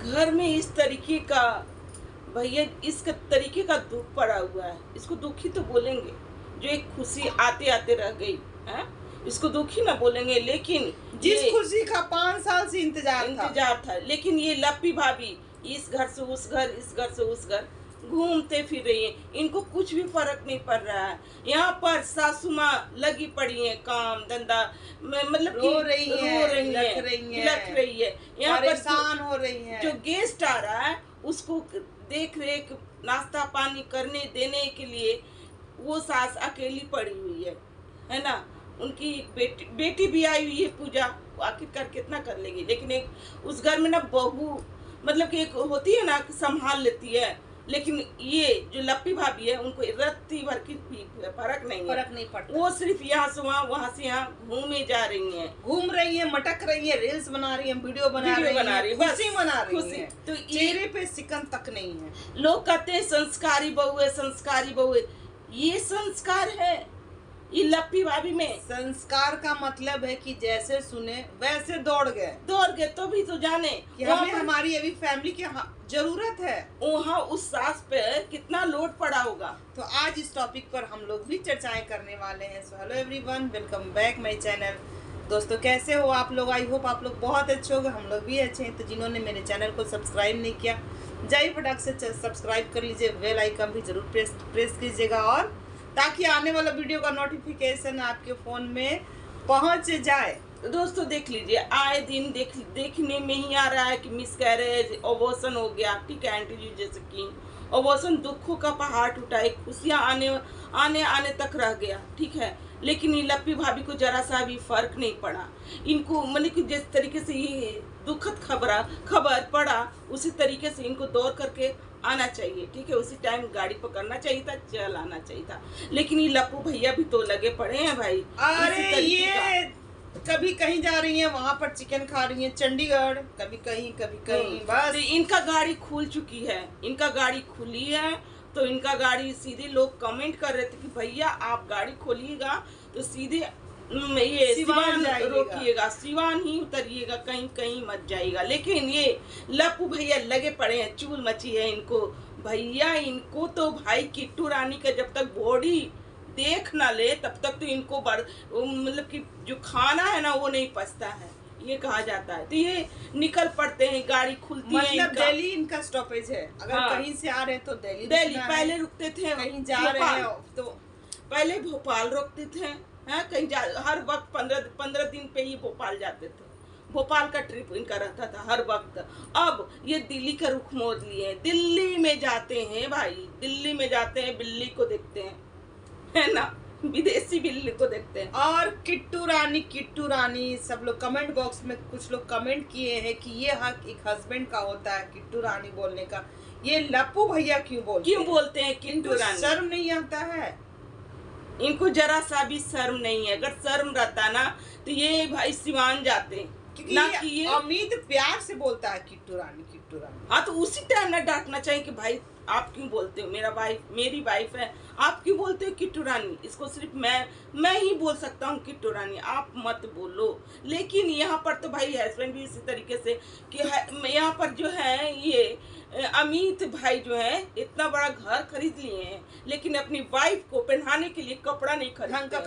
घर में इस तरीके का, भैया इस तरीके का दुख पड़ा हुआ है, इसको दुखी तो बोलेंगे। जो एक खुशी आते आते रह गई है, इसको दुखी ना बोलेंगे। लेकिन जिस खुशी का 5 साल से इंतजार था, लेकिन ये लप्पी भाभी इस घर से उस घर, इस घर से उस घर घूमते फिर रही है, इनको कुछ भी फर्क नहीं पड़ रहा है। यहाँ पर सासू माँ लगी पड़ी है काम धंधा, मतलब रो रही है, लख रही है, यहाँ परेशान हो रही है। जो गेस्ट आ रहा है उसको देख रेख नाश्ता पानी करने देने के लिए वो सास अकेली पड़ी हुई है ना। उनकी बेटी भी आई हुई है पूजा, आखिरकार कितना कर लेगी। लेकिन एक उस घर में ना बहू, मतलब कि एक होती है ना कि संभाल लेती है, लेकिन ये जो लप्पी भाभी है उनको रत्ती भर की फर्क नहीं पड़ता। वो सिर्फ यहाँ से वहाँ से यहाँ घूमे जा रही हैं, घूम रही है, मटक रही है, रील्स बना रही है, वीडियो बना रही है, खुशी मना रही है। तो चेहरे पे सिकन तक नहीं है। लोग कहते हैं संस्कारी बहू है, संस्कारी बहू है। ये संस्कार है ये लप्पी भाभी में? संस्कार का मतलब है कि जैसे सुने वैसे दौड़ गए तो भी तो जाने कि हमें हमारी अभी फैमिली की जरूरत है। वहाँ उस सास पे कितना लोड पड़ा होगा। तो आज इस टॉपिक पर हम लोग भी चर्चाएं करने वाले हैं। So hello everyone, welcome back my channel. दोस्तों कैसे हो आप लोग? आई होप आप लोग बहुत अच्छे होंगे, हम लोग भी अच्छे हैं। तो जिन्होंने मेरे चैनल को सब्सक्राइब नहीं किया, जाइए फटाक से सब्सक्राइब कर लीजिए, बेल आइकन भी जरूर प्रेस कीजिएगा, और ताकि आने वाला वीडियो का नोटिफिकेशन आपके फ़ोन में पहुंच जाए। दोस्तों देख लीजिए, आए दिन देखने में ही आ रहा है कि मिसकैरेज, अबॉर्शन हो गया। ठीक है आंटी जी, जैसे कि अबॉर्शन दुखों का पहाड़ टूटा, एक खुशियाँ आने तक रह गया। ठीक है, लेकिन ये लप्पी भाभी को जरा सा भी फर्क नहीं पड़ा। इनको मतलब कि जिस तरीके से ये दुखद खबर पड़ा, उसी तरीके से इनको दौड़ करके आना चाहिए। ठीक है, उसी टाइम गाड़ी पकड़ना चाहिए था, चल आना चाहिए था। लेकिन ये लप्पू भैया भी तो लगे पड़े हैं भाई। अरे ये कभी कहीं जा रही हैं, वहाँ पर चिकन खा रही हैं चंडीगढ़, कभी कहीं बस इनका गाड़ी खुल चुकी है, इनका गाड़ी खुली है। तो इनका गाड़ी सीधे लोग कमेंट कर रहे थे कि भैया आप गाड़ी खोलिएगा तो सीधे ये सिवान रोकिएगा, सिवान ही उतरिएगा, कहीं मत जाइएगा। लेकिन ये लप्पू भैया लगे पड़े हैं, चूल मची है इनको। भैया इनको तो भाई किट्टू रानी का जब तक बॉडी देख ना ले तब तक तो इनको मतलब कि जो खाना है ना वो नहीं पचता है, ये कहा जाता है। तो ये निकल पड़ते हैं, गाड़ी खुलती है। मतलब दिल्ली इनका स्टॉपेज है। अगर कहीं से आ रहे हैं तो दिल्ली पहले रुकते थे, कहीं जा रहे हैं तो पहले भोपाल रुकते थे। कहीं हर वक्त 15 दिन पे ही भोपाल जाते थे। भोपाल का ट्रिप इनका रहता था हर वक्त। अब ये दिल्ली का रुख मोड़ लिए, दिल्ली में जाते हैं भाई, दिल्ली में जाते हैं, बिल्ली को देखते हैं, है ना, विदेशी बिल्ली को देखते हैं। और किट्टू रानी सब लोग कमेंट बॉक्स में कुछ लोग कमेंट किए हैं कि ये हक एक हस्बैंड का होता है किट्टू रानी बोलने का। ये लप्पू भैया क्यों बोलते हैं किट्टू रानी? शर्म नहीं आता है इनको, जरा सा भी शर्म नहीं है। अगर शर्म रहता ना तो ये भाई सिवान जाते ना कि ये अमित प्यार से बोलता है किट्टू रानी। हाँ तो उसी टाइम ना डांटना चाहिए कि भाई आप क्यों बोलते हो, मेरी वाइफ है, आप क्यों बोलते हो किट्टू रानी? इसको सिर्फ मैं ही बोल सकता हूँ किट्टू रानी, आप मत बोलो। लेकिन यहाँ पर तो भाई हस्बैंड भी इसी तरीके से कि यहाँ पर जो है ये अमित भाई जो है इतना बड़ा घर खरीद लिए हैं, लेकिन अपनी वाइफ को पहनाने के लिए कपड़ा नहीं खरीदते, ढंग का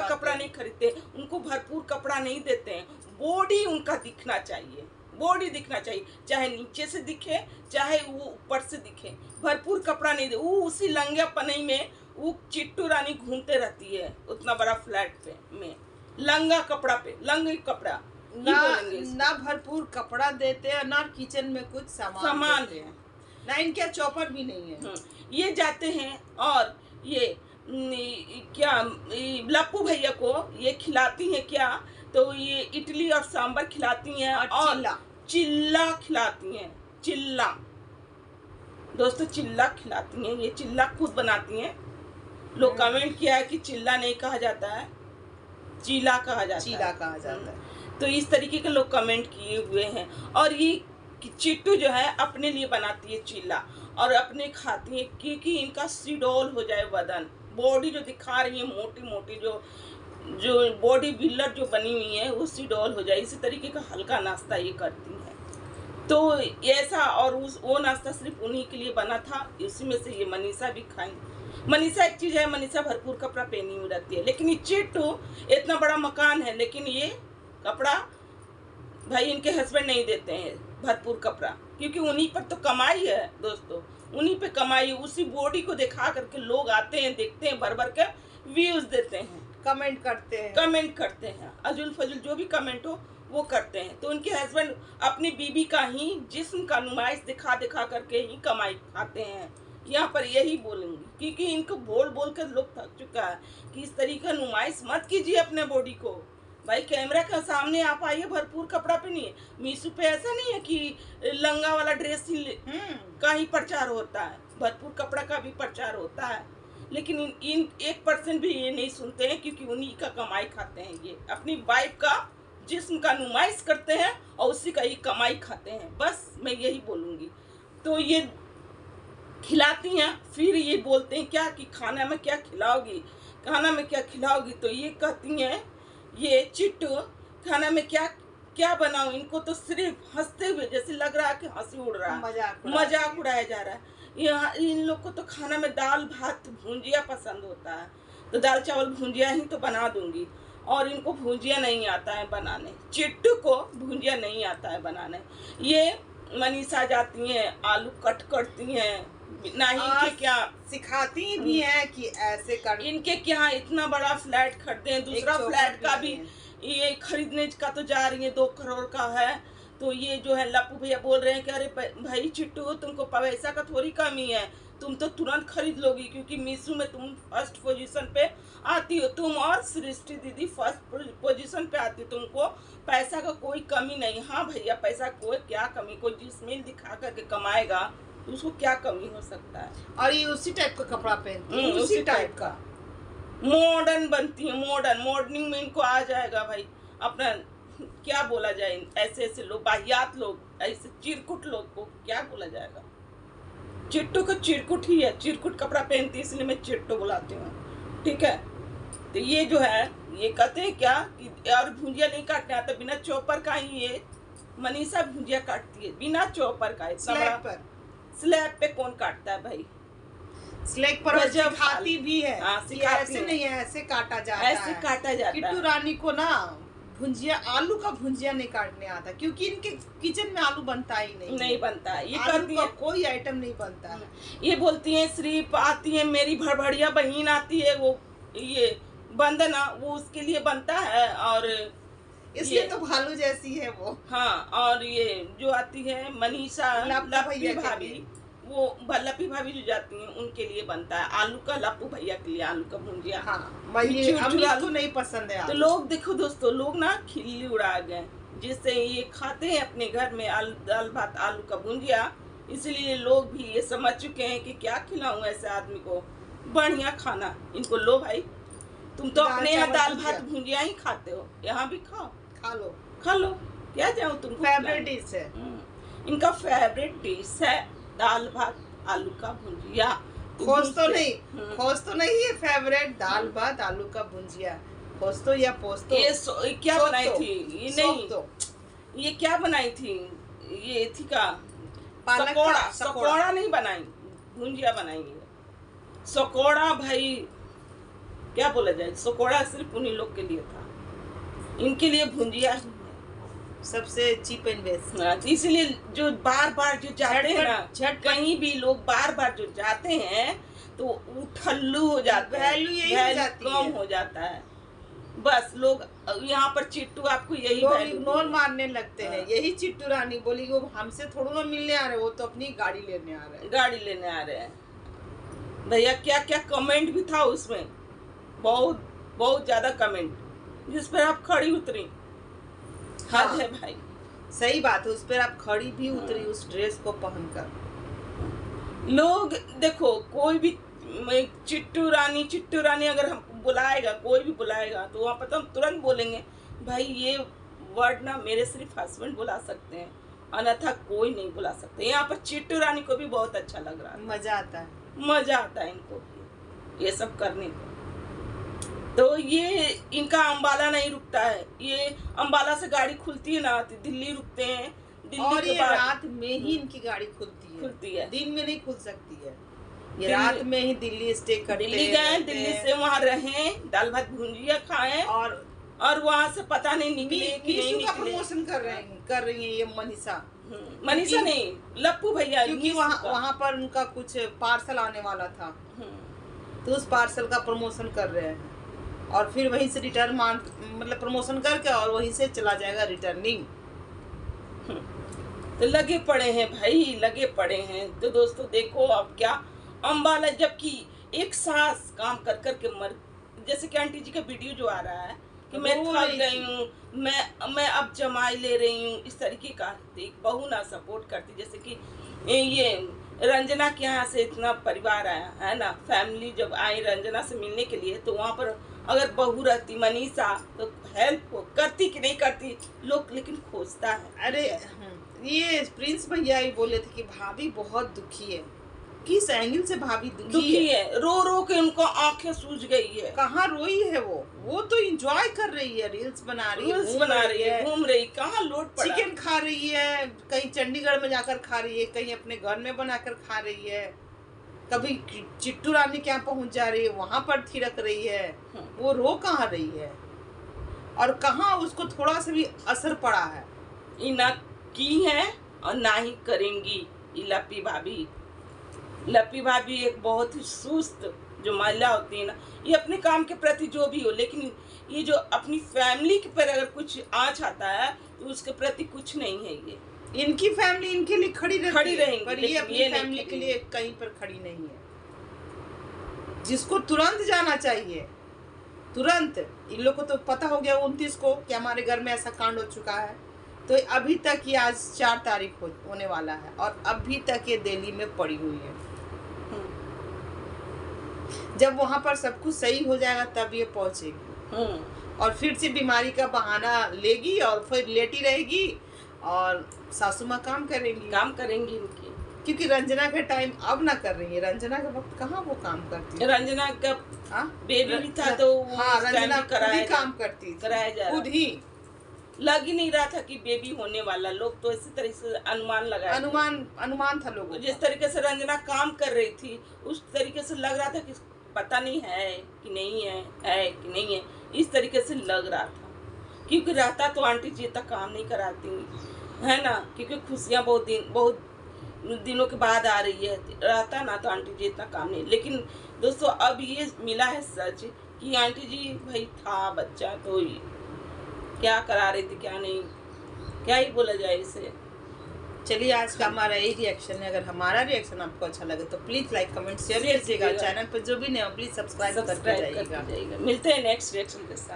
कपड़ा नहीं खरीदते, उनको भरपूर कपड़ा नहीं देते हैं। बॉडी उनका दिखना चाहिए, बॉडी दिखना चाहिए, चाहे नीचे से दिखे चाहे वो ऊपर से दिखे, भरपूर कपड़ा नहीं दे। वो उसी लंगे पनई में वो चिट्टू रानी घूमते रहती है उतना बड़ा फ्लैट पे में, लंगा कपड़ा ना भरपूर कपड़ा देते हैं, ना किचन में कुछ सामान देते हैं, ना इनके चौपर भी नहीं है। ये जाते हैं और ये क्या लप्पू भैया को ये खिलाती हैं क्या, तो ये इडली और सांभर खिलाती हैं और चिल्ला खिलाती हैं। चिल्ला दोस्तों, चिल्ला खिलाती हैं, ये चिल्ला खुद बनाती हैं। लोग कमेंट किया है कि चिल्ला नहीं कहा जाता है, चीला कहा जाता है। तो इस तरीके के लोग कमेंट किए हुए हैं। और ये चिट्टू जो है अपने लिए बनाती है चिल्ला और अपने खाती है, क्योंकि इनका सिडोल हो जाए बदन, बॉडी जो दिखा रही है मोटी जो बॉडी बिल्डर जो बनी हुई है वो सिडोल हो जाए, इसी तरीके का हल्का नाश्ता ये करती है। तो ऐसा, और उस वो नाश्ता सिर्फ उन्हीं के लिए बना था, इसी में से ये मनीषा भी खाई। मनीषा एक चीज़ है, मनीषा भरपूर कपड़ा पहनी हुई रहती है, लेकिन ये चिट्टू इतना बड़ा मकान है लेकिन ये कपड़ा भाई इनके हस्बैंड नहीं देते हैं भरपूर कपड़ा, क्योंकि उन्हीं पर तो कमाई है दोस्तों, उन्हीं पे कमाई है। उसी बॉडी को दिखा करके लोग आते हैं, देखते हैं, भर भर के व्यूज देते हैं, कमेंट करते हैं, अजुल फजुल जो भी कमेंट हो वो करते हैं। तो उनके हस्बैंड अपनी बीवी का ही जिस्म का नुमाइश दिखा दिखा करके ही कमाई खाते हैं। यहाँ पर यही बोलूँगी, क्योंकि इनको बोल बोल कर लोग थक चुका है कि इस तरीके का नुमाइश मत कीजिए अपने बॉडी को। भाई कैमरा के सामने आप आइए, भरपूर कपड़ा पहनिए। मीशो पे ऐसा नहीं है कि लंगा वाला ड्रेस ही का ही प्रचार होता है, भरपूर कपड़ा का भी प्रचार होता है। लेकिन इन 1% भी ये नहीं सुनते हैं, क्योंकि उन्हीं का कमाई खाते हैं। ये अपनी वाइफ का जिस्म का नुमाइश करते हैं और उसी का ही कमाई खाते हैं। बस मैं यही बोलूँगी। तो ये खिलाती हैं, फिर ये बोलते हैं क्या कि खाना में क्या खिलाओगी, खाना में क्या खिलाओगी। तो ये कहती हैं ये चिट्टू खाना में क्या क्या बनाऊं। इनको तो सिर्फ हंसते हुए जैसे लग रहा है कि हंसी उड़ रहा है, मजाक उड़ाया जा रहा है। यहाँ इन लोग को तो खाना में दाल भात भुंजिया पसंद होता है, तो दाल चावल भुंजिया ही तो बना दूंगी। और इनको भुंजिया नहीं आता है बनाने, चिट्टू को भुंजिया नहीं आता है बनाने। ये मनीषा जाती हैं, आलू कट करती हैं, ना ही इनके क्या सिखाती भी हैं कि ऐसे कर। इनके क्या इतना बड़ा फ्लैट खरीदे हैं, दूसरा फ्लैट का भी ये खरीदने का तो जा रही है, 2 करोड़ का है। तो ये जो है लप्पू भैया बोल रहे हैं कि अरे भाई चिट्टू तुमको पैसा का थोड़ी कमी है, तुम तो तुरंत खरीद लोगी, क्योंकि मीशो में तुम फर्स्ट पोजीशन पे आती हो, तुम और सृष्टि दीदी फर्स्ट पोजीशन पे आती हो, तुमको पैसा का कोई कमी नहीं। हाँ भैया पैसा कोई क्या कमी, कोई जिस्मिल दिखा करके कमाएगा तो उसको क्या कमी हो सकता है। और ये उसी टाइप का कपड़ा पहनती है, उसी टाइप का मॉडर्न बनती है, मॉडर्निंग में इनको आ जाएगा भाई। अपना क्या बोला जाए, ऐसे ऐसे लोग, बाहियात लोग, ऐसे चिरकुट लोग को क्या बोला जाएगा। चिट्टू का चिरकुट ही है, चिरकुट कपड़ा पहनती है, इसलिए मैं चिट्टू बुलाती हूँ, ठीक है। तो ये जो है ये कहते हैं क्या कि और भुंजिया नहीं काटने आता, बिना चॉपर का ही ये मनीषा भुंजिया काटती है, बिना चॉपर का। स्लैब पे कौन काटता है भाई, स्लैब पर सिखाती भी है। सिखाती ऐसे नहीं है, ऐसे काटा जाता है, ऐसे काटा जाता है। किट्टू रानी को ना भुंजिया, आलू का भुंजिया नहीं काटने आता, क्योंकि इनके किचन में आलू बनता ही नहीं बनता है। ये करती है, कोई आइटम नहीं बनता है। ये बोलती है सिर्फ आती है मेरी भड़भड़िया बहन आती है, वो ये बंदना वो उसके लिए बनता है, और इसलिए तो भालू जैसी है वो। हाँ, और ये जो आती है मनीषा लप्पी भाभी, वो लप्पी भाभी जो जाती हैं उनके लिए बनता है आलू का, लप्पू भैया के लिए आलू का भुंजिया। हाँ, आलू नहीं पसंद है। तो लोग देखो दोस्तों, लोग ना खिल्ली उड़ा गए, जिससे ये खाते हैं अपने घर में दाल भात आलू का भुंजिया। इसलिए लोग भी ये समझ चुके हैं कि क्या खिलाऊं ऐसे आदमी को बढ़िया खाना। इनको लो भाई, तुम तो अपने यहाँ दाल भात भुंजिया ही खाते हो, यहाँ भी खाओ, खा लो, क्या जाऊँ तुमको। फेवरेट डिश है इनका, फेवरेट डिश है दाल भात आलू का भुंजिया। खोज तो नहीं है फेवरेट दाल भात आलू का भुंजिया, पोस्तो या पोस्तो। ये क्या बनाई थी, ये नहीं तो ये क्या बनाई थी, ये थी का सकोड़ा नहीं बनाई, भुंजिया बनाई है। सकोड़ा भाई क्या बोला जाए, सकोड़ा सिर्फ उन्हीं लोग के लिए था, इनके लिए भुंजिया सबसे चीप एंड बेस्ट। इसलिए जो बार बार जो जाते हैं ना, कहीं भी लोग बार बार जो जाते हैं तो उठल्लू हो जाता है, वैल्यू कम हो जाता है। बस लोग यहाँ पर चिट्टू आपको यही इग्नोर मारने लगते हैं। यही चिट्टू रानी बोली वो हमसे थोड़ा ना मिलने आ रहे, वो तो अपनी गाड़ी लेने आ रहे हैं। भैया क्या क्या कमेंट भी था उसमें, बहुत ज्यादा कमेंट, जिस पर आप खड़ी उतरी। हाँ है भाई, सही बात है, उस पर आप खड़ी भी उतरी उस ड्रेस को पहनकर। लोग देखो, कोई भी चिट्टू रानी अगर हम बुलाएगा, कोई भी बुलाएगा तो वहाँ पर तो हम तुरंत बोलेंगे भाई ये वर्ड ना मेरे सिर्फ हस्बैंड बुला सकते हैं, अन्यथा कोई नहीं बुला सकते। यहाँ पर चिट्टू रानी को भी बहुत अच्छा लग रहा है, मजा आता है इनको ये सब करने को। तो ये इनका अंबाला नहीं रुकता है, ये अंबाला से गाड़ी खुलती है ना, दिल्ली रुकते हैं, और के ये बाद रात में ही इनकी गाड़ी खुलती है, दिन में नहीं खुल सकती है। ये रात में ही दिल्ली स्टे करते दिल्ली गए, दिल्ली से वहाँ रहे, दाल भात भुंजिया खाए और वहाँ से पता नहीं निकले कि नहीं मीशू का निकले। प्रमोशन कर रही है ये मनीषा। मनीषा नहीं, लप्पू भैया, क्योंकि वहाँ पर उनका कुछ पार्सल आने वाला था, तो उस पार्सल का प्रमोशन कर रहे हैं और फिर वहीं से रिटर्न मतलब प्रमोशन करके और वहीं से चला जाएगा रिटर्निंग। तो लगे पड़े हैं भाई, लगे पड़े हैं। तो दोस्तों देखो अब क्या अम्बाला, जबकि एक सास काम कर कर के मर, जैसे कि आंटी जी का वीडियो जो आ रहा है कि मैं थक गई हूँ, मैं अब जमाई ले रही हूँ, इस तरीके का देख बहू ना सपोर्ट करती। जैसे कि ये रंजना के यहाँ से इतना परिवार आया है ना, फैमिली जब आई रंजना से मिलने के लिए, तो वहाँ पर अगर बहू रहती मनीषा तो हेल्प करती कि नहीं करती लोग, लेकिन खोजता है। अरे ये प्रिंस भैया ही बोले थे कि भाभी बहुत दुखी है। किस एंगल से भाभी दुखी है? रो रो के उनको आंखें सूज गई है। कहाँ रोई है वो तो एंजॉय कर रही है, रील्स बना रही है, घूम रही, कहाँ लोड पड़ा, चिकन खा रही है, कहीं चंडीगढ़ में जाकर खा रही है, कहीं अपने घर में बनाकर खा रही है, कभी चिट्टू रानी के यहाँ पहुंच जा रही है, वहां पर थिरक रही है। वो रो कहाँ रही है और कहाँ उसको थोड़ा सा भी असर पड़ा है? ना की है और ना ही करेंगी। लप्पी भाभी एक बहुत ही सुस्त जो महिला होती है ना, ये अपने काम के प्रति जो भी हो, लेकिन ये जो अपनी फैमिली के पर अगर कुछ आँच आता है तो उसके प्रति कुछ नहीं है। ये इनकी फैमिली इनके लिए खड़ी रहेंगी, पर ये अपनी फैमिली के लिए कहीं पर खड़ी नहीं है। जिसको तुरंत जाना चाहिए, तुरंत। इन लोग को तो पता हो गया 29 को कि हमारे घर में ऐसा कांड हो चुका है, तो अभी तक ये आज 4 तारीख होने वाला है और अभी तक ये दिल्ली में पड़ी हुई है। जब वहां पर सब कुछ सही हो जाएगा तब ये पहुंचेगी और फिर से बीमारी का बहाना लेगी और फिर लेटी रहेगी और सासू माँ काम करेंगी इनकी। क्योंकि रंजना का टाइम अब ना कर रही है। रंजना का वक्त कहाँ वो काम करती है? रंजना का बेबी भी था तो रंजना खुद ही काम करती थी, खुद ही। लग ही नहीं रहा था कि बेबी होने वाला। लोग तो इसी तरह से अनुमान था लोगों। जिस तरीके से रंजना काम कर रही थी उस तरीके से लग रहा था कि पता नहीं है कि नहीं है कि नहीं है, इस तरीके से लग रहा था। क्योंकि रहता तो आंटी जी तक काम नहीं कराती है ना, क्योंकि खुशियाँ बहुत दिनों के बाद आ रही है, रहता ना तो आंटी जी इतना काम नहीं। लेकिन दोस्तों अब ये मिला है सच कि आंटी जी भाई था बच्चा तो क्या करा रही थी, क्या नहीं, क्या ही बोला जाए इसे। चलिए आज का हमारा यही रिएक्शन है। अगर हमारा रिएक्शन आपको अच्छा लगे तो प्लीज लाइक कमेंट शेयर कीजिएगा। चैनल पर जो भी नहीं हो प्लीज सब्सक्राइब करके जाइएगा। मिलते हैं नेक्स्ट रिएक्शन के साथ।